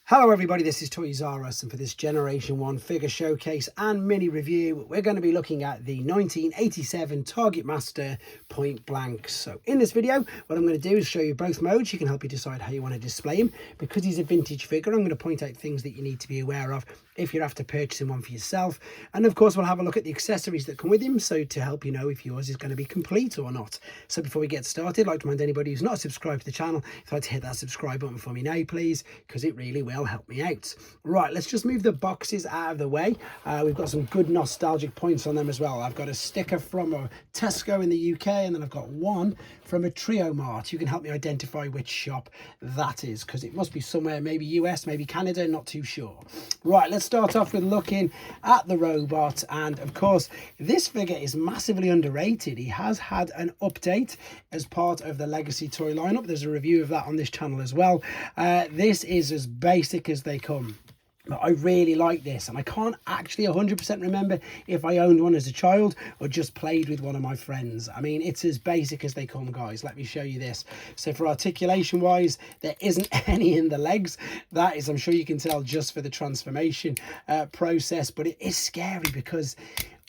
Hello everybody, this is Toys R Us, and for this Generation 1 figure showcase and mini review, we're going to be looking at the 1987 Targetmaster Pointblank. So in this video, what I'm going to do is show you both modes. You can help you decide how you want to display him. Because he's a vintage figure, I'm going to point out things that you need to be aware of if you're after purchasing one for yourself. And of course, we'll have a look at the accessories that come with him, so to help you know if yours is going to be complete or not. So before we get started, I'd like to remind anybody who's not subscribed to the channel, if you'd like to hit that subscribe button for me now, please, because it really will help me out. Right, let's just move the boxes out of the way. We've got some good nostalgic points on them as well. I've got a sticker from a Tesco in the UK, and then I've got one from a Trio Mart. You can help me identify which shop that is, because it must be somewhere, maybe US, maybe Canada, not too sure. Right, let's start off with looking at the robot. And of course, this figure is massively underrated. He has had an update as part of the Legacy toy lineup. There's a review of that on this channel as well. This is as basic as they come. But I really like this, and I can't actually 100% remember if I owned one as a child or just played with one of my friends. I mean, it's as basic as they come, guys. Let me show you this. So for articulation wise, there isn't any in the legs. That is, I'm sure you can tell, just for the transformation process. But it is scary because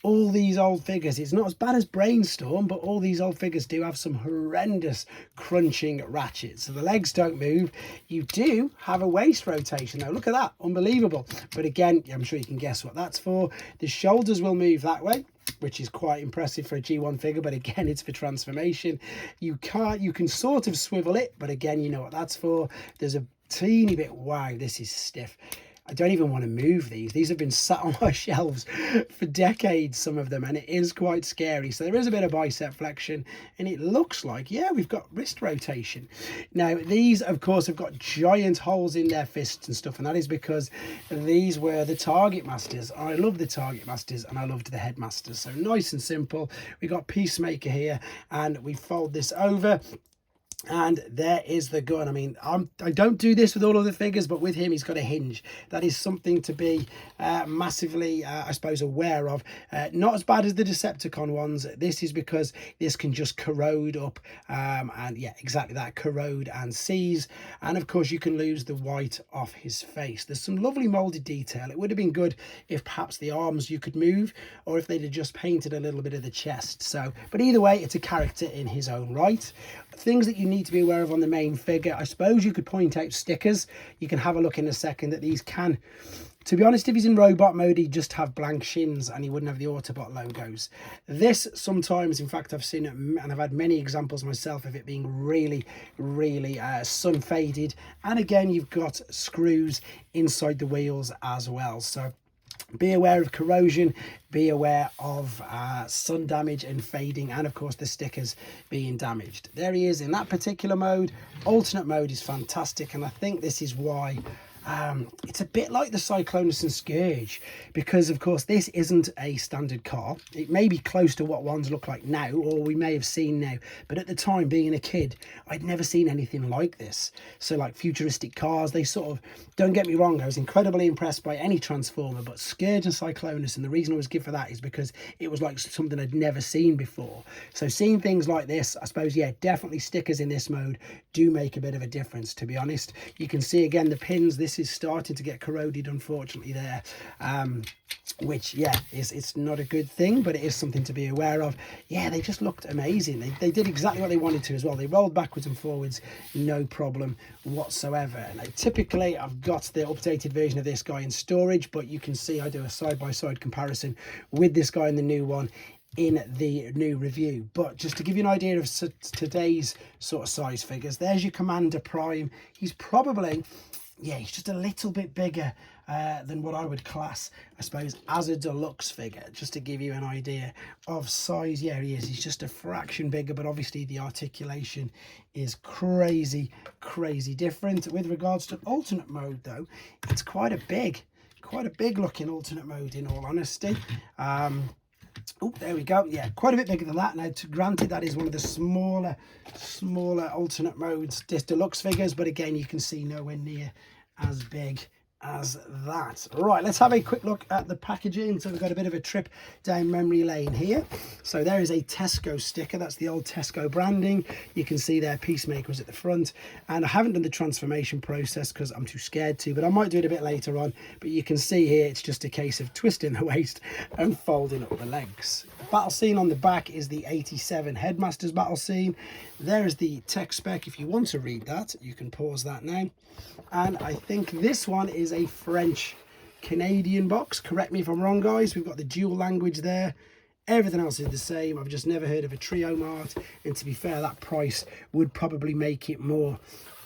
all these old figures, it's not as bad as Brainstorm, but all these old figures do have some horrendous crunching ratchets. So the legs don't move. You do have a waist rotation though. Look at that, unbelievable. But again, I'm sure you can guess what that's for. The shoulders will move that way, which is quite impressive for a G1 figure, but again, it's for transformation. You can sort of swivel it, but again, you know what that's for. There's a teeny bit, wow, this is stiff. I don't even want to move these. These have been sat on my shelves for decades, some of them, and it is quite scary. So there is a bit of bicep flexion, and it looks like, yeah, we've got wrist rotation. Now, these, of course, have got giant holes in their fists and stuff, and that is because these were the Target Masters. I love the Target Masters, and I loved the Headmasters. So nice and simple. We got Peacemaker here, and we fold this over. And there is the gun. I mean, I don't do this with all of the figures, but with him, he's got a hinge. That is something to be massively, I suppose, aware of. Not as bad as the Decepticon ones. This is because this can just corrode up. And yeah, exactly that, corrode and seize. And of course, you can lose the white off his face. There's some lovely molded detail. It would have been good if perhaps the arms you could move, or if they'd have just painted a little bit of the chest. So, but either way, it's a character in his own right. Things that you need to be aware of on the main figure, I suppose you could point out stickers. You can have a look in a second that these can, to be honest, if he's in robot mode, he'd just have blank shins and he wouldn't have the Autobot logos. This sometimes, in fact, I've seen it, and I've had many examples myself of it being really, really sun faded. And again, you've got screws inside the wheels as well. So be aware of corrosion, be aware of sun damage and fading, and of course the stickers being damaged. There he is in that particular mode. Alternate mode is fantastic, and I think this is why it's a bit like the Cyclonus and Scourge, because of course this isn't a standard car. It may be close to what ones look like now, or we may have seen now, but at the time, being a kid, I'd never seen anything like this. So like futuristic cars, they sort of, don't get me wrong, I was incredibly impressed by any Transformer, but Scourge and Cyclonus, and the reason I was good for that is because it was like something I'd never seen before. So seeing things like this, I suppose, yeah, definitely stickers in this mode do make a bit of a difference, to be honest. You can see again the pins. This is starting to get corroded, unfortunately, there, which, yeah, it's not a good thing, but it is something to be aware of. Yeah, they just looked amazing. They did exactly what they wanted to as well. They rolled backwards and forwards, no problem whatsoever. Now, typically, I've got the updated version of this guy in storage, but you can see I do a side-by-side comparison with this guy and the new one in the new review. But just to give you an idea of today's sort of size figures, there's your Commander Prime. He's probably, yeah, he's just a little bit bigger than what I would class, I suppose, as a deluxe figure, just to give you an idea of size. Yeah, he is. He's just a fraction bigger, but obviously the articulation is crazy, crazy different. With regards to alternate mode, though, it's quite a big looking alternate mode, in all honesty. Oh, there we go. Yeah, quite a bit bigger than that. Now, granted, that is one of the smaller alternate modes deluxe figures, but again, you can see nowhere near as big as that. Right, let's have a quick look at the packaging. So we've got a bit of a trip down memory lane here. So there is a Tesco sticker. That's the old Tesco branding. You can see there Peacemaker is at the front, and I haven't done the transformation process because I'm too scared to, but I might do it a bit later on. But you can see here it's just a case of twisting the waist and folding up the legs. Battle scene on the back is the 87 Headmaster's battle scene. There is the tech spec. If you want to read that, you can pause that now. And I think this one is a French Canadian box. Correct me if I'm wrong, guys. We've got the dual language there. Everything else is the same. I've just never heard of a trio mart, and to be fair, that price would probably make it more,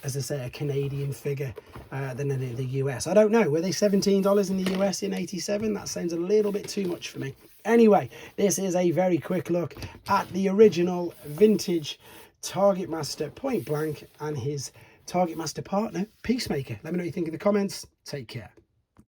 as I say, a Canadian figure than in the US. I don't know. Were they $17 in the US in 87? That sounds a little bit too much for me. Anyway, this is a very quick look at the original vintage Target Master Point Blank and his Target Master partner, Peacemaker. Let me know what you think in the comments. Take care.